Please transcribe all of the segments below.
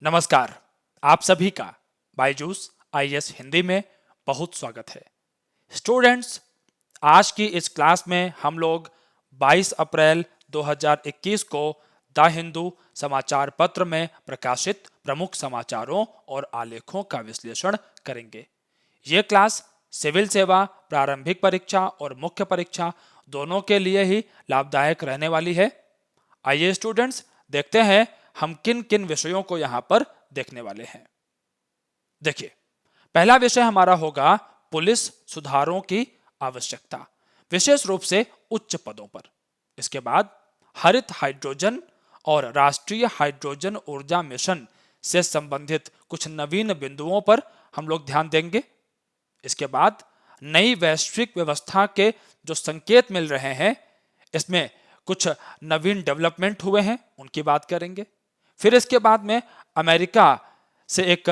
नमस्कार। आप सभी का बायजूस आईएएस हिंदी में बहुत स्वागत है। स्टूडेंट्स, आज की इस क्लास में हम लोग 22 अप्रैल 2021 को द हिंदू समाचार पत्र में प्रकाशित प्रमुख समाचारों और आलेखों का विश्लेषण करेंगे। ये क्लास सिविल सेवा, प्रारंभिक परीक्षा और मुख्य परीक्षा दोनों के लिए ही लाभदायक रहने वाली है। आइए स्टूडेंट्स, देखते हैं हम किन किन विषयों को यहां पर देखने वाले हैं। देखिए, पहला विषय हमारा होगा पुलिस सुधारों की आवश्यकता, विशेष रूप से उच्च पदों पर। इसके बाद हरित हाइड्रोजन और राष्ट्रीय हाइड्रोजन ऊर्जा मिशन से संबंधित कुछ नवीन बिंदुओं पर हम लोग ध्यान देंगे। इसके बाद नई वैश्विक व्यवस्था के जो संकेत मिल रहे हैं, इसमें कुछ नवीन डेवलपमेंट हुए हैं, उनकी बात करेंगे। फिर इसके बाद में अमेरिका से एक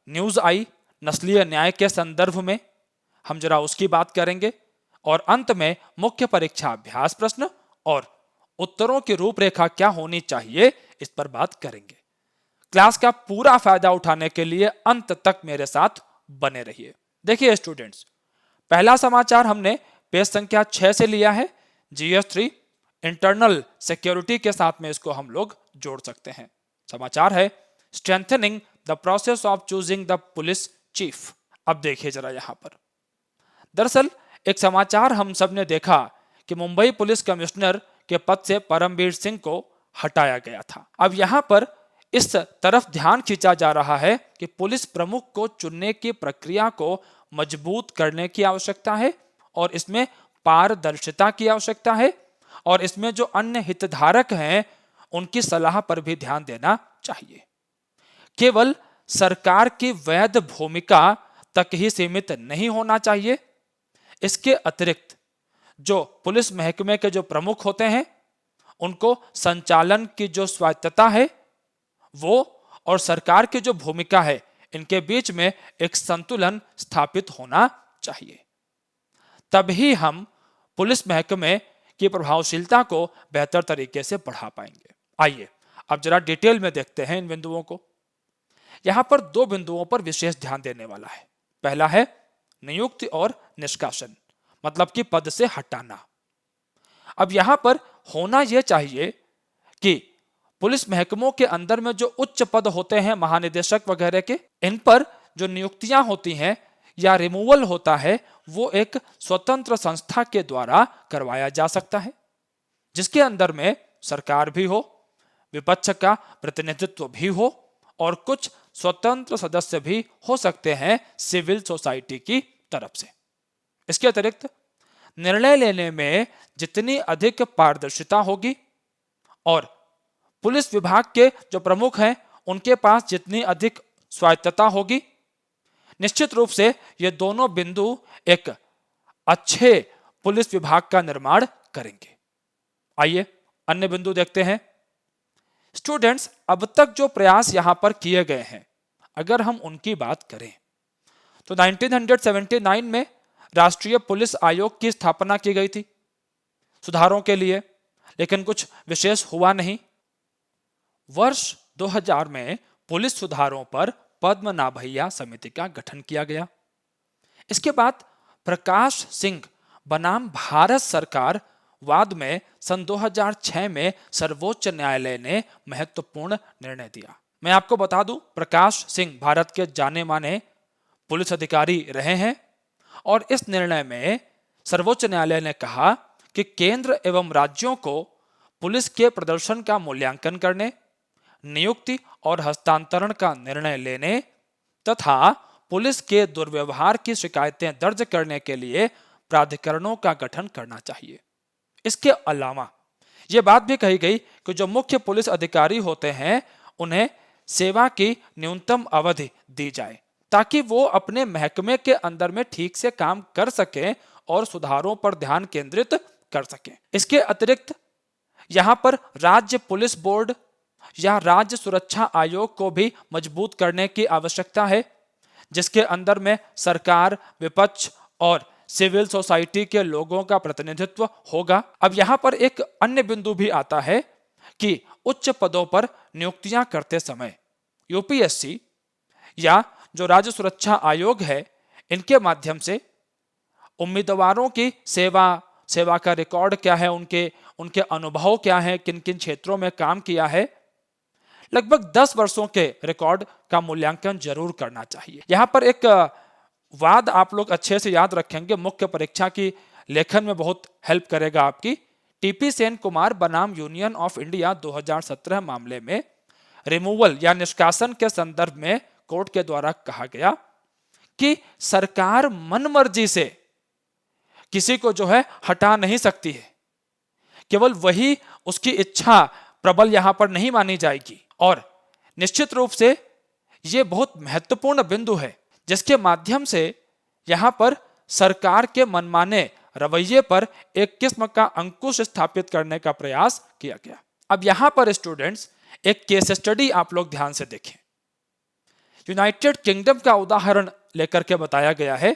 न्यूज आई नस्लीय न्याय के संदर्भ में, हम जरा उसकी बात करेंगे। और अंत में मुख्य परीक्षा अभ्यास प्रश्न और उत्तरों की रूपरेखा क्या होनी चाहिए, इस पर बात करेंगे। क्लास का पूरा फायदा उठाने के लिए अंत तक मेरे साथ बने रहिए। देखिए स्टूडेंट्स, पहला समाचार हमने पेज संख्या 6 से लिया है। GS3 इंटरनल सिक्योरिटी के साथ में इसको हम लोग जोड़ सकते हैं। समाचार है strengthening the process of choosing the police chief. अब देखिए जरा यहां पर, दरअसल एक समाचार हम सब ने देखा कि मुंबई पुलिस कमिश्नर के पद से परमवीर सिंह को हटाया गया था। अब यहां पर इस तरफ ध्यान खींचा जा रहा है कि पुलिस प्रमुख को चुनने की प्रक्रिया को मजबूत करने की आवश्यकता है और इसमें पारदर्शिता की आवश्यकता है और इसमें जो अन्य हितधारक हैं उनकी सलाह पर भी ध्यान देना चाहिए। केवल सरकार की वैध भूमिका तक ही सीमित नहीं होना चाहिए। इसके अतिरिक्त जो पुलिस महकमे के जो प्रमुख होते हैं, उनको संचालन की जो स्वायत्तता है वो और सरकार की जो भूमिका है, इनके बीच में एक संतुलन स्थापित होना चाहिए। तभी हम पुलिस महकमे की प्रभावशीलता को बेहतर तरीके से बढ़ा पाएंगे। आइए अब जरा डिटेल में देखते हैं इन बिंदुओं को। यहां पर दो बिंदुओं पर विशेष ध्यान देने वाला है। पहला है नियुक्ति और निष्कासन, मतलब कि पद से हटाना। अब यहां पर होना यह चाहिए कि पुलिस महकमों के अंदर में जो उच्च पद होते हैं, महानिदेशक वगैरह के, इन पर जो नियुक्तियां होती हैं या रिमूवल होता है, वो एक स्वतंत्र संस्था के द्वारा करवाया जा सकता है, जिसके अंदर में सरकार भी हो, विपक्ष का प्रतिनिधित्व भी हो और कुछ स्वतंत्र सदस्य भी हो सकते हैं सिविल सोसाइटी की तरफ से। इसके अतिरिक्त निर्णय लेने में जितनी अधिक पारदर्शिता होगी और पुलिस विभाग के जो प्रमुख हैं उनके पास जितनी अधिक स्वायत्तता होगी, निश्चित रूप से ये दोनों बिंदु एक अच्छे पुलिस विभाग का निर्माण करेंगे। आइए अन्य बिंदु देखते हैं। स्टूडेंट्स, अब तक जो प्रयास यहां पर किए गए हैं, अगर हम उनकी बात करें तो 1979 में राष्ट्रीय पुलिस आयोग की स्थापना की गई थी सुधारों के लिए, लेकिन कुछ विशेष हुआ नहीं। वर्ष 2000 में पुलिस सुधारों पर पद्मनाभैया समिति का गठन किया गया। इसके बाद प्रकाश सिंह बनाम भारत सरकार वाद में सन 2006 में सर्वोच्च न्यायालय ने महत्वपूर्ण निर्णय दिया। मैं आपको बता दूं, प्रकाश सिंह भारत के जाने माने पुलिस अधिकारी रहे हैं और इस निर्णय में सर्वोच्च न्यायालय ने कहा कि केंद्र एवं राज्यों को पुलिस के प्रदर्शन का मूल्यांकन करने, नियुक्ति और हस्तांतरण का निर्णय लेने तथा पुलिस के दुर्व्यवहार की शिकायतें दर्ज करने के लिए प्राधिकरणों का गठन करना चाहिए। इसके अलावा यह बात भी कही गई कि जो मुख्य पुलिस अधिकारी होते हैं उन्हें सेवा की न्यूनतम अवधि दी जाए ताकि वो अपने महकमे के अंदर में ठीक से काम कर सकें और सुधारों पर ध्यान केंद्रित कर सकें। इसके अतिरिक्त यहां पर राज्य पुलिस बोर्ड या राज्य सुरक्षा आयोग को भी मजबूत करने की आवश्यकता है, जिसके अंदर में सरकार, विपक्ष और सिविल सोसाइटी के लोगों का प्रतिनिधित्व होगा। अब यहां पर एक अन्य बिंदु भी आता है कि उच्च पदों पर नियुक्तियां करते समय यूपीएससी या जो राज्य सुरक्षा आयोग है, इनके माध्यम से उम्मीदवारों की सेवा का रिकॉर्ड क्या है, उनके अनुभव क्या है, किन किन क्षेत्रों में काम किया है, लगभग 10 वर्षों के रिकॉर्ड का मूल्यांकन जरूर करना चाहिए। यहां पर एक वाद आप लोग अच्छे से याद रखेंगे, मुख्य परीक्षा की लेखन में बहुत हेल्प करेगा आपकी। टीपी सेन कुमार बनाम यूनियन ऑफ इंडिया 2017 मामले में रिमूवल या निष्कासन के संदर्भ में कोर्ट के द्वारा कहा गया कि सरकार मनमर्जी से किसी को जो है हटा नहीं सकती है, केवल वही उसकी इच्छा प्रबल यहां पर नहीं मानी जाएगी। और निश्चित रूप से यह बहुत महत्वपूर्ण बिंदु है, जिसके माध्यम से यहां पर सरकार के मनमाने रवैये पर एक किस्म का अंकुश स्थापित करने का प्रयास किया गया। अब यहां पर स्टूडेंट्स एक केस स्टडी आप लोग ध्यान से देखें। यूनाइटेड किंगडम का उदाहरण लेकर के बताया गया है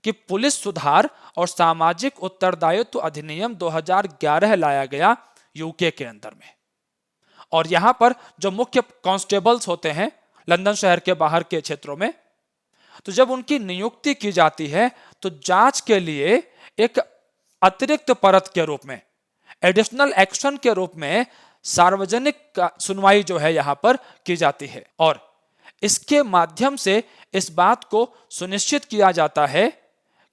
कि पुलिस सुधार और सामाजिक उत्तरदायित्व अधिनियम 2011 लाया गया यूके के अंदर में। और यहां पर जो मुख्य कांस्टेबल्स होते हैं लंदन शहर के बाहर के क्षेत्रों में, तो जब उनकी नियुक्ति की जाती है तो जांच के लिए एक अतिरिक्त परत के रूप में, एडिशनल एक्शन के रूप में सार्वजनिक सुनवाई जो है यहां पर की जाती है। और इसके माध्यम से इस बात को सुनिश्चित किया जाता है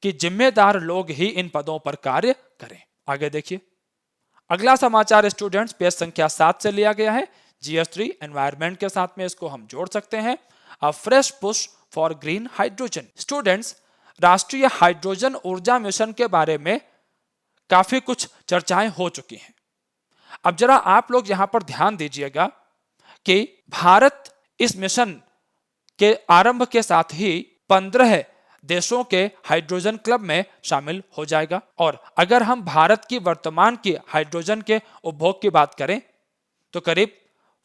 कि जिम्मेदार लोग ही इन पदों पर कार्य करें। आगे देखिए, अगला समाचार स्टूडेंट्स पेज संख्या 7 से लिया गया है। GS3 एनवायरमेंट के साथ में इसको हम जोड़ सकते हैं। अ fresh push for green hydrogen. Students, राष्ट्रीय हाइड्रोजन ऊर्जा मिशन के बारे में काफी कुछ चर्चाएं हो चुकी हैं। अब जरा आप लोग यहां पर ध्यान दीजिएगा कि भारत इस मिशन के आरंभ के साथ ही 15 देशों के हाइड्रोजन क्लब में शामिल हो जाएगा। और अगर हम भारत की वर्तमान की हाइड्रोजन के उपभोग की बात करें तो करीब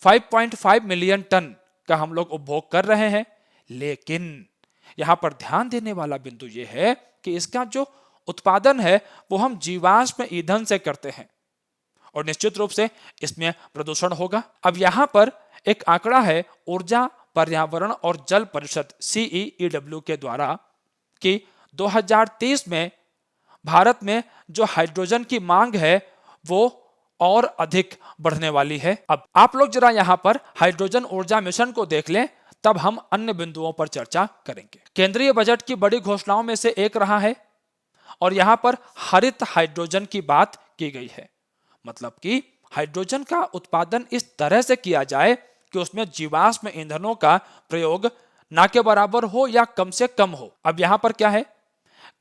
5.5 मिलियन टन का हम लोग उपभोग कर रहे हैं। लेकिन यहां पर ध्यान देने वाला बिंदु यह है कि इसका जो उत्पादन है वो हम जीवाश्म ईंधन से करते हैं और निश्चित रूप से इसमें प्रदूषण होगा। अब यहां पर एक आंकड़ा है ऊर्जा पर्यावरण और जल परिषद CEEW के द्वारा कि 2030 में भारत में जो हाइड्रोजन की मांग है वो और अधिक बढ़ने वाली है। अब आप लोग जरा यहां पर हाइड्रोजन ऊर्जा मिशन को देख लें, तब हम अन्य बिंदुओं पर चर्चा करेंगे। केंद्रीय बजट की बड़ी घोषणाओं में से एक रहा है और यहां पर हरित हाइड्रोजन की बात की गई है। मतलब कि हाइड्रोजन का उत्पादन इस तरह से किया जाए कि उसमें जीवाश्म ईंधनों का प्रयोग ना के बराबर हो या कम से कम हो। अब यहां पर क्या है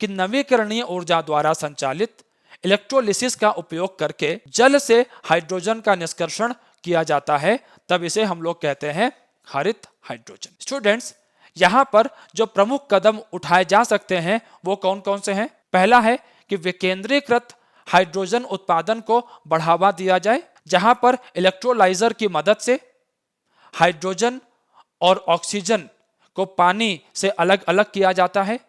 कि नवीकरणीय ऊर्जा द्वारा संचालित इलेक्ट्रोलिसिस का उपयोग करके जल से हाइड्रोजन का निष्कर्षण किया जाता है, तब इसे हम लोग कहते हैं हरित हाइड्रोजन। स्टूडेंट्स, यहां पर जो प्रमुख कदम उठाए जा सकते हैं वो कौन कौन से हैं? पहला है कि विकेंद्रीकृत हाइड्रोजन उत्पादन को बढ़ावा दिया जाए, जहां पर इलेक्ट्रोलाइजर की मदद से हाइड्रोजन और ऑक्सीजन को पानी से अलग अलग किया जाता है।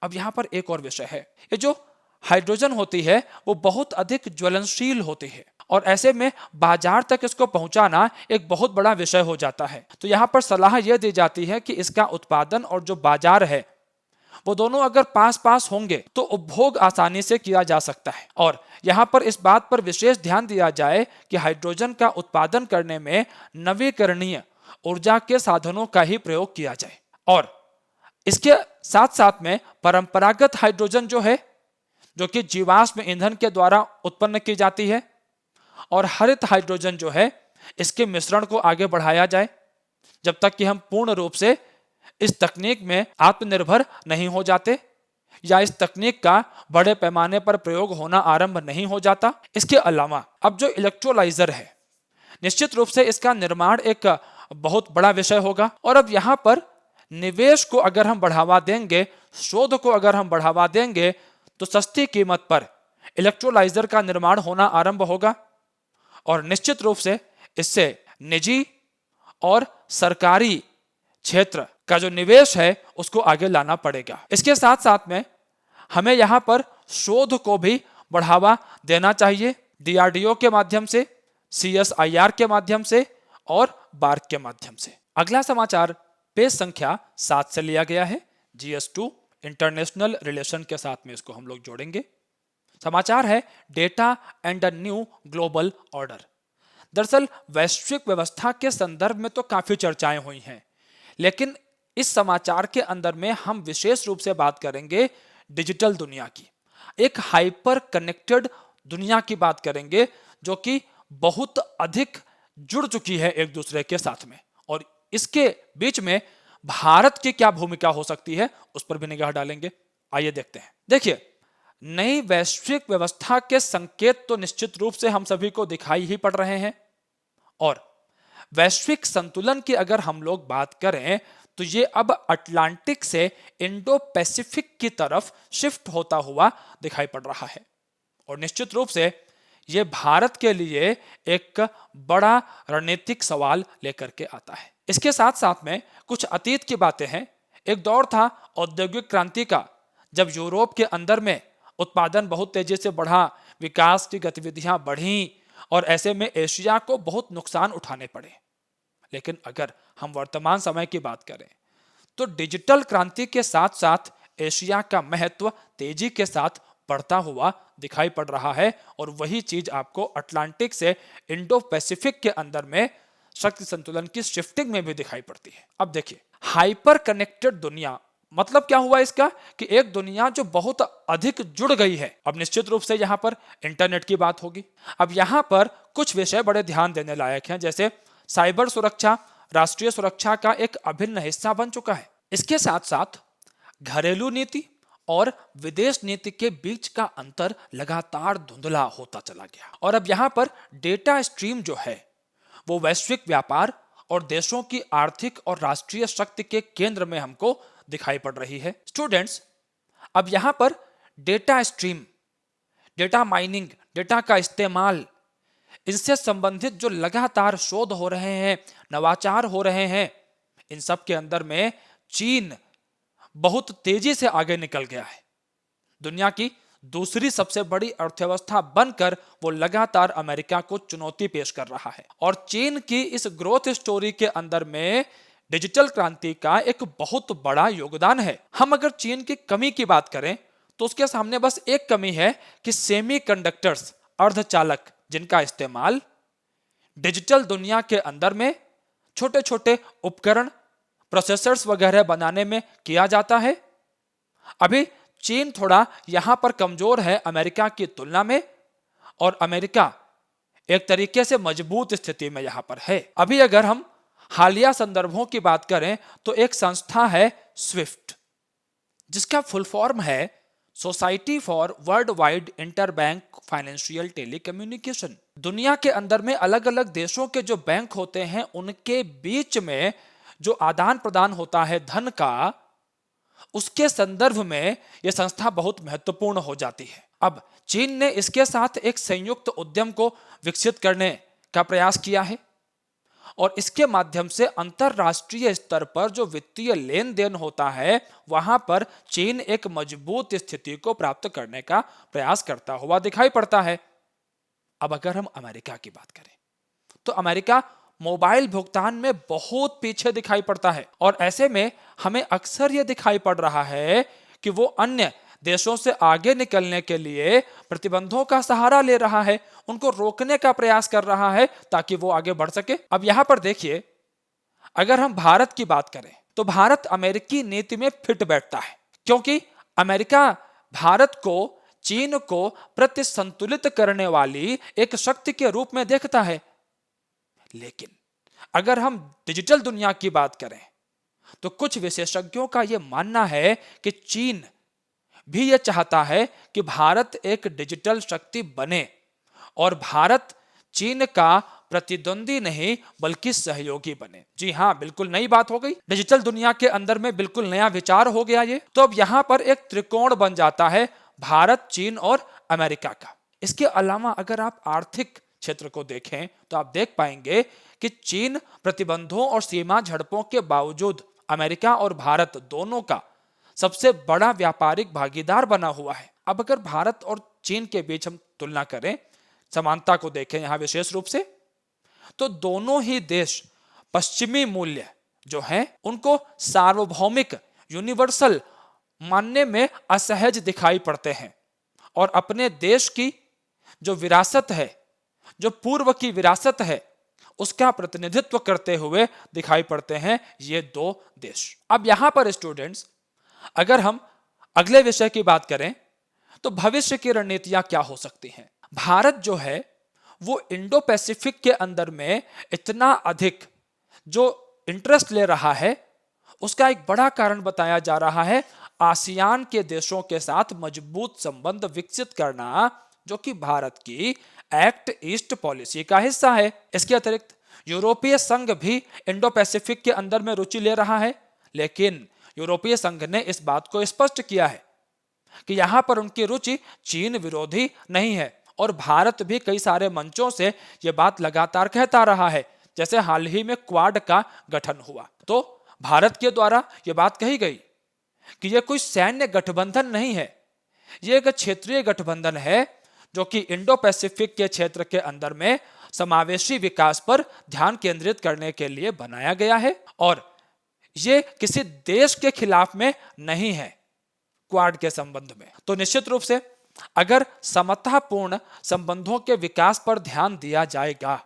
अब यहां पर एक और विषय है, ये जो हाइड्रोजन होती है वो बहुत अधिक ज्वलनशील होती है और ऐसे में बाजार तक इसको पहुंचाना एक बहुत बड़ा विषय हो जाता है। तो यहां पर सलाह यह दी जाती है कि इसका उत्पादन और जो बाजार है वो दोनों अगर पास पास होंगे तो उपभोग आसानी से किया जा सकता है। और यहां पर इस बात पर विशेष ध्यान दिया जाए कि हाइड्रोजन का उत्पादन करने में नवीकरणीय ऊर्जा के साधनों का ही प्रयोग किया जाए। और इसके साथ साथ में परंपरागत हाइड्रोजन जो कि जीवाश्म ईंधन के द्वारा उत्पन्न की जाती है, और हरित हाइड्रोजन जो है इसके मिश्रण को आगे बढ़ाया जाए जब तक कि हम पूर्ण रूप से इस तकनीक में आत्मनिर्भर नहीं हो जाते या इस तकनीक का बड़े पैमाने पर प्रयोग होना आरंभ नहीं हो जाता। इसके अलावा अब जो इलेक्ट्रोलाइजर है, निश्चित रूप से इसका निर्माण एक बहुत बड़ा विषय होगा। और अब यहां पर निवेश को अगर हम बढ़ावा देंगे, शोध को अगर हम बढ़ावा देंगे, तो सस्ती कीमत पर इलेक्ट्रोलाइजर का निर्माण होना आरंभ होगा और निश्चित रूप से इससे निजी और सरकारी क्षेत्र का जो निवेश है उसको आगे लाना पड़ेगा। इसके साथ साथ में हमें यहां पर शोध को भी बढ़ावा देना चाहिए, DRDO के माध्यम से, CSIR के माध्यम से और बार्क के माध्यम से। अगला समाचार पेज संख्या 7 से लिया गया है। GS2 इंटरनेशनल रिलेशन के साथ में इसको हम लोग जोड़ेंगे। समाचार है data and a new global order. दरअसल वैश्विक व्यवस्था के संदर्भ में तो काफी चर्चाएं हुई हैं, लेकिन इस समाचार के अंदर में हम विशेष रूप से बात करेंगे डिजिटल दुनिया की। एक हाइपर कनेक्टेड दुनिया की बात करेंगे जो कि बहुत अधिक जुड़ चुकी है एक दूसरे के साथ में, और इसके बीच में भारत की क्या भूमिका हो सकती है उस पर भी निगाह डालेंगे। आइए देखते हैं। देखिए, नई वैश्विक व्यवस्था के संकेत तो निश्चित रूप से हम सभी को दिखाई ही पड़ रहे हैं, और वैश्विक संतुलन की अगर हम लोग बात करें तो ये अब अटलांटिक से इंडो पैसिफिक की तरफ शिफ्ट होता हुआ दिखाई पड़ रहा है, और निश्चित रूप से ये भारत के लिए एक बड़ा रणनीतिक सवाल लेकर के आता है। इसके साथ साथ में कुछ अतीत की बातें हैं। एक दौर था औद्योगिक क्रांति का, जब यूरोप के अंदर में उत्पादन बहुत तेजी से बढ़ा, विकास की गतिविधियां बढ़ी, और ऐसे में एशिया को बहुत नुकसान उठाने पड़े। लेकिन अगर हम वर्तमान समय की बात करें तो डिजिटल क्रांति के साथ साथ एशिया का महत्व तेजी के साथ बढ़ता हुआ दिखाई पड़ रहा है, और वही चीज आपको अटलांटिक से इंडो पैसिफिक के अंदर में शक्ति संतुलन की शिफ्टिंग में भी दिखाई पड़ती है। अब देखिए, हाइपर कनेक्टेड दुनिया मतलब क्या हुआ इसका, कि एक दुनिया जो बहुत अधिक जुड़ गई है। अब निश्चित रूप से यहां पर इंटरनेट की बात होगी। अब यहां पर कुछ विषय बड़े ध्यान देने लायक हैं, जैसे साइबर सुरक्षा राष्ट्रीय सुरक्षा का एक अभिन्न हिस्सा बन चुका है। इसके साथ साथ घरेलू नीति और विदेश नीति के बीच का अंतर लगातार धुंधला होता चला गया, और अब यहां पर डेटा स्ट्रीम जो है वो वैश्विक व्यापार और देशों की आर्थिक और राष्ट्रीय शक्ति के केंद्र में हमको दिखाई पड़ रही है। स्टूडेंट्स, अब यहां पर data stream, data mining, data का इस्तेमाल, इनसे संबंधित जो लगातार शोध हो रहे हैं, नवाचार हो रहे हैं, इन सब के अंदर में चीन बहुत तेजी से आगे निकल गया है। दुनिया की दूसरी सबसे बड़ी अर्थव्यवस्था बनकर वो लगातार अमेरिका को चुनौती पेश कर रहा है, और चीन की इस ग्रोथ स्टोरी के अंदर में डिजिटल क्रांति का एक बहुत बड़ा योगदान है। हम अगर चीन की कमी की बात करें तो उसके सामने बस एक कमी है कि सेमीकंडक्टर्स, अर्धचालक, जिनका इस्तेमाल डिजिटल दुनिया के अंदर में छोटे छोटे उपकरण, प्रोसेसर्स वगैरह बनाने में किया जाता है। अभी चीन थोड़ा यहां पर कमजोर है अमेरिका की तुलना में, और अमेरिका एक तरीके से मजबूत स्थिति में यहां पर है। अभी अगर हम हालिया संदर्भों की बात करें तो एक संस्था है स्विफ्ट, जिसका फुल फॉर्म है society for world wide interbank financial telecommunication. दुनिया के अंदर में अलग अलग देशों के जो बैंक होते हैं उनके बीच में जो आदान प्रदान होता है धन का, उसके संदर्भ में यह संस्था बहुत महत्वपूर्ण हो जाती है। अब चीन ने इसके साथ एक संयुक्त उद्यम को विकसित करने का प्रयास किया है, और इसके माध्यम से अंतरराष्ट्रीय स्तर पर जो वित्तीय लेन देन होता है वहां पर चीन एक मजबूत स्थिति को प्राप्त करने का प्रयास करता हुआ दिखाई पड़ता है। अब अगर हम अमेरिका की बात करें तो अमेरिका मोबाइल भुगतान में बहुत पीछे दिखाई पड़ता है, और ऐसे में हमें अक्सर यह दिखाई पड़ रहा है कि वो अन्य देशों से आगे निकलने के लिए प्रतिबंधों का सहारा ले रहा है, उनको रोकने का प्रयास कर रहा है ताकि वो आगे बढ़ सके। अब यहां पर देखिए, अगर हम भारत की बात करें तो भारत अमेरिकी नीति में फिट बैठता है, क्योंकि अमेरिका भारत को चीन को प्रति संतुलित करने वाली एक शक्ति के रूप में देखता है। लेकिन अगर हम डिजिटल दुनिया की बात करें तो कुछ विशेषज्ञों का यह मानना है कि चीन भी यह चाहता है कि भारत एक डिजिटल शक्ति बने, और भारत चीन का प्रतिद्वंदी नहीं बल्कि सहयोगी बने। जी हां, बिल्कुल नई बात हो गई, डिजिटल दुनिया के अंदर में बिल्कुल नया विचार हो गया ये। तो अब यहां पर एक त्रिकोण बन जाता है भारत, चीन और अमेरिका का। इसके अलावा अगर आप आर्थिक क्षेत्र को देखें तो आप देख पाएंगे कि चीन प्रतिबंधों और सीमा झड़पों के बावजूद अमेरिका और भारत दोनों का सबसे बड़ा व्यापारिक भागीदार बना हुआ है। अब अगर भारत और चीन के बीच हम तुलना करें, समानता को देखें यहां विशेष रूप से, तो दोनों ही देश पश्चिमी मूल्य जो हैं उनको सार्वभौमिक यूनिवर्सल मानने में असहज दिखाई पड़ते हैं और अपने देश की जो विरासत है, जो पूर्व की विरासत है, उसका प्रतिनिधित्व करते हुए दिखाई पड़ते हैं ये दो देश। अब यहां पर स्टूडेंट्स अगर हम अगले विषय की बात करें तो भविष्य की रणनीतियां क्या हो सकती हैं। भारत जो है वो इंडो पैसिफिक के अंदर में इतना अधिक जो इंटरेस्ट ले रहा है, उसका एक बड़ा कारण बताया जा रहा है आसियान के देशों के साथ मजबूत संबंध विकसित करना, जो कि भारत की एक्ट ईस्ट पॉलिसी का हिस्सा है। इसके अतिरिक्त यूरोपीय संघ भी इंडो पैसिफिक के अंदर में रुचि ले रहा है, लेकिन यूरोपीय संघ ने इस बात को स्पष्ट किया है कि यहां पर उनकी रुचि चीन विरोधी नहीं है और भारत भी कई सारे मंचों से यह बात लगातार कहता रहा है। जैसे हाल ही में क्वाड का गठन हुआ तो भारत के द्वारा यह बात कही गई कि यह कोई सैन्य गठबंधन नहीं है, यह एक क्षेत्रीय गठबंधन है जो कि इंडो पैसिफिक के क्षेत्र के अंदर में समावेशी विकास पर ध्यान केंद्रित करने के लिए बनाया गया है और यह किसी देश के खिलाफ में नहीं है क्वाड के संबंध में। तो निश्चित रूप से अगर समतापूर्ण संबंधों के विकास पर ध्यान दिया जाएगा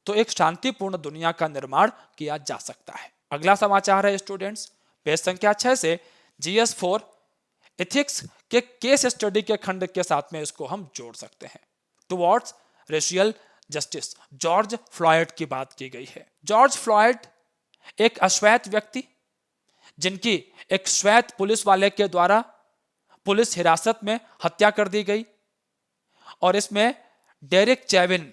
तो एक शांतिपूर्ण दुनिया का निर्माण किया जा सकता है। अगला समाचार है स्टूडेंट्स, पेज संख्या 6 से GS4 एथिक्स के केस स्टडी के खंड के साथ में इसको हम जोड़ सकते हैं। Towards racial justice, George Floyd की बात की गई है। जॉर्ज फ्लॉयड एक अश्वेत व्यक्ति जिनकी एक श्वेत पुलिस वाले के द्वारा पुलिस हिरासत में हत्या कर दी गई और इसमें डेरिक चेविन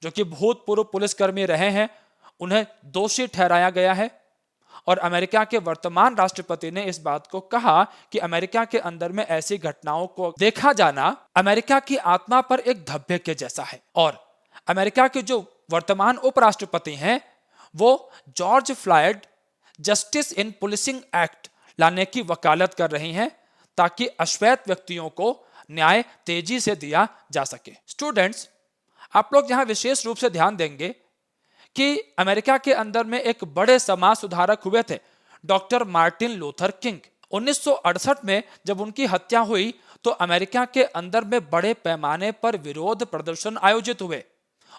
जो कि भूतपूर्व पुलिसकर्मी रहे हैं उन्हें दोषी ठहराया गया है और अमेरिका के वर्तमान राष्ट्रपति ने इस बात को कहा कि अमेरिका के अंदर में ऐसी घटनाओं को देखा जाना अमेरिका की आत्मा पर एक धब्बे के जैसा है और अमेरिका के जो वर्तमान उपराष्ट्रपति हैं वो George Floyd justice in policing act लाने की वकालत कर रही हैं ताकि अश्वेत व्यक्तियों को न्याय तेजी से दिया जा सके। स्टूडेंट्स, आप लोग यहां विशेष रूप से ध्यान देंगे कि अमेरिका के अंदर में एक बड़े समाज सुधारक हुए थे डॉक्टर मार्टिन लूथर किंग। 1968 में जब उनकी हत्या हुई तो अमेरिका के अंदर में बड़े पैमाने पर विरोध प्रदर्शन आयोजित हुए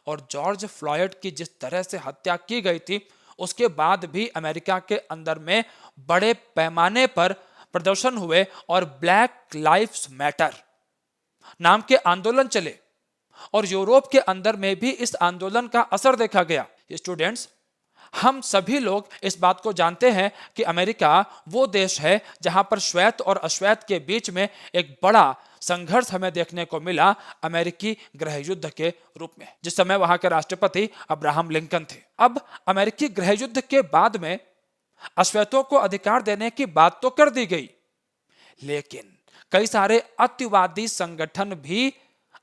और जॉर्ज फ्लॉयड की जिस तरह से हत्या की गई थी उसके बाद भी अमेरिका के अंदर में बड़े पैमाने पर प्रदर्शन हुए और ब्लैक लाइव्स मैटर नाम के आंदोलन चले और यूरोप के अंदर में भी इस आंदोलन का असर देखा गया। स्टूडेंट्स, हम सभी लोग इस बात को जानते हैं कि अमेरिका वो देश है जहां पर श्वेत और अश्वेत के बीच में एक बड़ा संघर्ष हमें देखने को मिला अमेरिकी गृह युद्ध के रूप में, जिस समय वहां के राष्ट्रपति अब्राहम लिंकन थे। अब अमेरिकी गृह युद्ध के बाद में अश्वेतों को अधिकार देने की बात तो कर दी गई, लेकिन कई सारे अतिवादी संगठन भी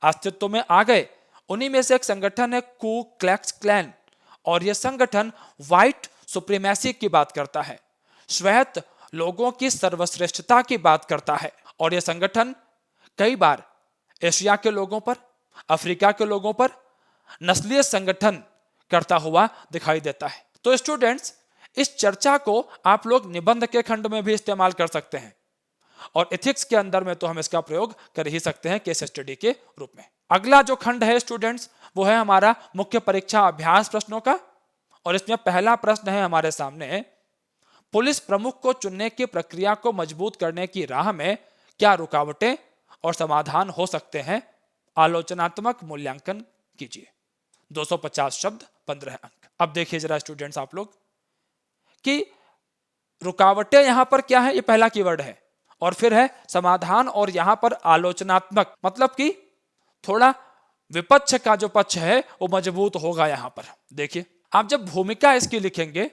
अस्तित्व में आ गए। उन्हीं में से एक संगठन है कू क्लैक्स क्लैन और यह संगठन व्हाइट सुप्रीमेसी की बात करता है, श्वेत लोगों की सर्वश्रेष्ठता की बात करता है और यह संगठन कई बार एशिया के लोगों पर, अफ्रीका के लोगों पर नस्लीय संगठन करता हुआ दिखाई देता है। तो स्टूडेंट्स, इस चर्चा को आप लोग निबंध के खंड में भी इस्तेमाल कर सकते हैं और एथिक्स के अंदर में तो हम इसका प्रयोग कर ही सकते हैं केस स्टडी के रूप में। अगला जो खंड है स्टूडेंट्स वो है हमारा मुख्य परीक्षा अभ्यास प्रश्नों का और इसमें पहला प्रश्न है हमारे सामने, पुलिस प्रमुख को चुनने की प्रक्रिया को मजबूत करने की राह में क्या रुकावटें और समाधान हो सकते हैं? आलोचनात्मक मूल्यांकन कीजिए। 250 शब्द 15 अंक। अब देखिए जरा स्टूडेंट्स आप लोग कि रुकावटें यहां पर क्या है, ये पहला कीवर्ड है और फिर है समाधान और यहां पर आलोचनात्मक, मतलब कि थोड़ा विपक्ष का जो पक्ष है वो मजबूत होगा। यहां पर देखिए, आप जब भूमिका इसकी लिखेंगे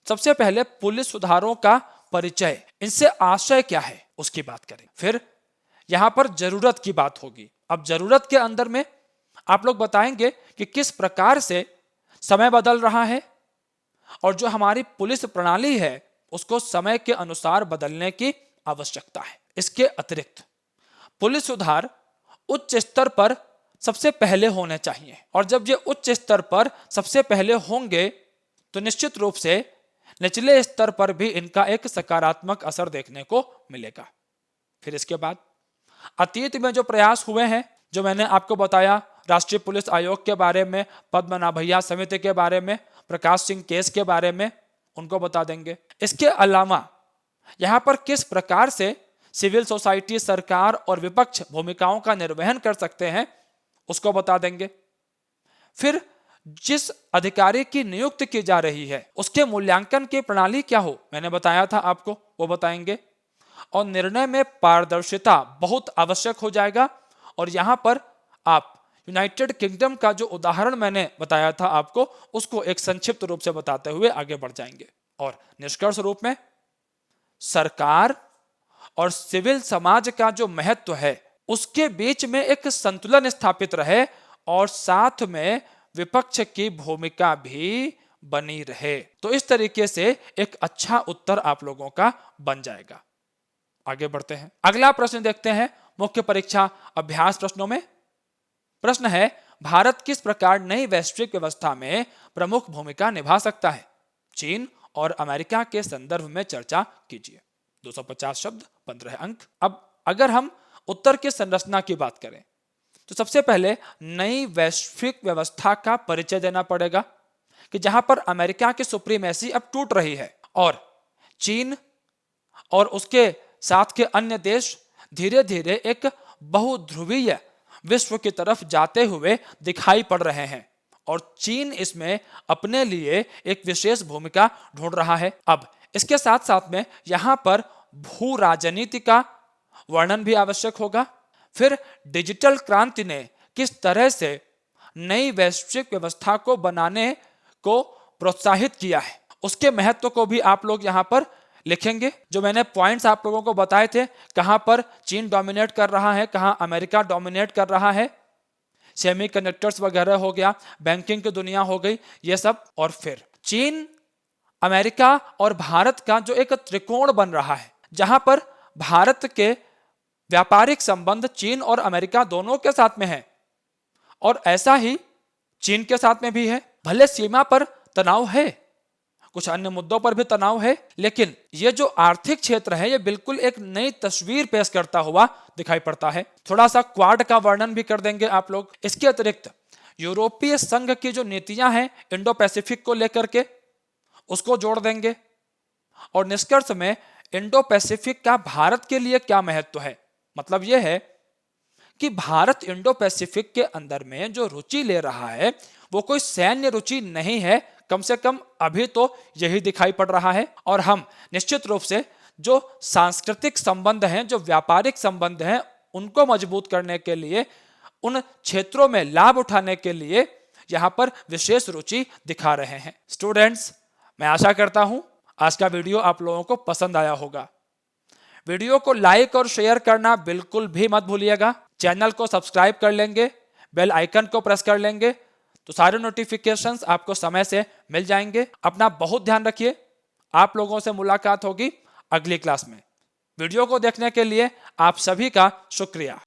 सबसे पहले पुलिस सुधारों का परिचय, इनसे आशय क्या है उसकी बात करें। फिर यहां पर जरूरत की बात होगी। अब जरूरत के अंदर में आप लोग बताएंगे कि किस प्रकार से समय बदल रहा है और जो हमारी पुलिस प्रणाली है उसको समय के अनुसार बदलने की आवश्यकता है। इसके अतिरिक्त पुलिस सुधार उच्च स्तर पर सबसे पहले होने चाहिए और जब ये उच्च स्तर पर सबसे पहले होंगे तो निश्चित रूप से निचले स्तर पर भी इनका एक सकारात्मक असर देखने को मिलेगा। फिर इसके बाद अतीत में जो प्रयास हुए हैं, जो मैंने आपको बताया, राष्ट्रीय पुलिस आयोग के बारे में, पद्मनाभैया समिति के बारे में, प्रकाश सिंह केस के बारे में, उनको बता देंगे। इसके अलावा यहाँ पर किस प्रकार से सिविल सोसाइटी, सरकार और विपक्ष भूमिकाओं का निर्वहन कर सकते हैं, उसको बता देंगे। फिर जिस अधिकारी की नियुक्ति की जा रही है उसके मूल्यांकन की प्रणाली क्या हो, मैंने बताया था आपको, वो बताएंगे। और निर्णय में पारदर्शिता बहुत आवश्यक हो जाएगा। और यहां पर आप यूनाइटेड किंगडम का जो उदाहरण मैंने बताया था आपको, उसको एक संक्षिप्त रूप से बताते हुए आगे बढ़ जाएंगे। और निष्कर्ष रूप में सरकार और सिविल समाज का जो महत्व है उसके बीच में एक संतुलन स्थापित रहे और साथ में विपक्ष की भूमिका भी बनी रहे। तो इस तरीके से एक अच्छा उत्तर आप लोगों का बन जाएगा। आगे बढ़ते हैं, अगला प्रश्न देखते हैं मुख्य परीक्षा अभ्यास प्रश्नों में। प्रश्न है, भारत किस प्रकार नई वैश्विक व्यवस्था में प्रमुख भूमिका निभा सकता है? चीन और अमेरिका के संदर्भ में चर्चा कीजिए। 250 शब्द, 15 अंक। अब अगर हम उत्तर की संरचना की बात करें तो सबसे पहले नई वैश्विक व्यवस्था का परिचय देना पड़ेगा कि जहां पर अमेरिका की सुप्रीमेसी अब टूट रही है और चीन और उसके साथ के अन्य देश धीरे धीरे एक बहुध्रुवीय विश्व की तरफ जाते हुए दिखाई पड़ रहे हैं और चीन इसमें अपने लिए एक विशेष भूमिका ढूंढ रहा है। अब इसके साथ साथ में यहां पर भू राजनीति का वर्णन भी आवश्यक होगा। फिर डिजिटल क्रांति ने किस तरह से नई वैश्विक व्यवस्था को बनाने को प्रोत्साहित किया है, उसके महत्व को भी आप लोग यहां पर लिखेंगे। जो मैंने पॉइंट्स आप लोगों को बताए थे, कहां पर चीन डोमिनेट कर रहा है, कहां अमेरिका डोमिनेट कर रहा है, सेमीकंडक्टर्स वगैरह हो गया, बैंकिंग की दुनिया हो गई, ये सब। और फिर चीन, अमेरिका और भारत का जो एक त्रिकोण बन रहा है, जहां पर भारत के व्यापारिक संबंध चीन और अमेरिका दोनों के साथ में है और ऐसा ही चीन के साथ में भी है। भले सीमा पर तनाव है, कुछ अन्य मुद्दों पर भी तनाव है, लेकिन ये जो आर्थिक क्षेत्र है ये बिल्कुल एक नई तस्वीर पेश करता हुआ दिखाई पड़ता है। थोड़ा सा क्वाड का वर्णन भी कर देंगे आप लोग। इसके अतिरिक्त यूरोपीय संघ की जो नीतियां हैं इंडो पैसिफिक को लेकर के, उसको जोड़ देंगे। और निष्कर्ष में इंडो पैसिफिक का भारत के लिए क्या महत्व है, मतलब यह है कि भारत इंडो पैसिफिक के अंदर में जो रुचि ले रहा है वो कोई सैन्य रुचि नहीं है, कम से कम अभी तो यही दिखाई पड़ रहा है। और हम निश्चित रूप से जो सांस्कृतिक संबंध हैं, जो व्यापारिक संबंध हैं, उनको मजबूत करने के लिए, उन क्षेत्रों में लाभ उठाने के लिए यहां पर विशेष रुचि दिखा रहे हैं। स्टूडेंट्स, मैं आशा करता हूं आज का वीडियो आप लोगों को पसंद आया होगा। वीडियो को लाइक और शेयर करना बिल्कुल भी मत भूलिएगा। चैनल को सब्सक्राइब कर लेंगे, बेल आइकन को प्रेस कर लेंगे तो सारे नोटिफिकेशंस आपको समय से मिल जाएंगे। अपना बहुत ध्यान रखिए। आप लोगों से मुलाकात होगी अगली क्लास में। वीडियो को देखने के लिए आप सभी का शुक्रिया।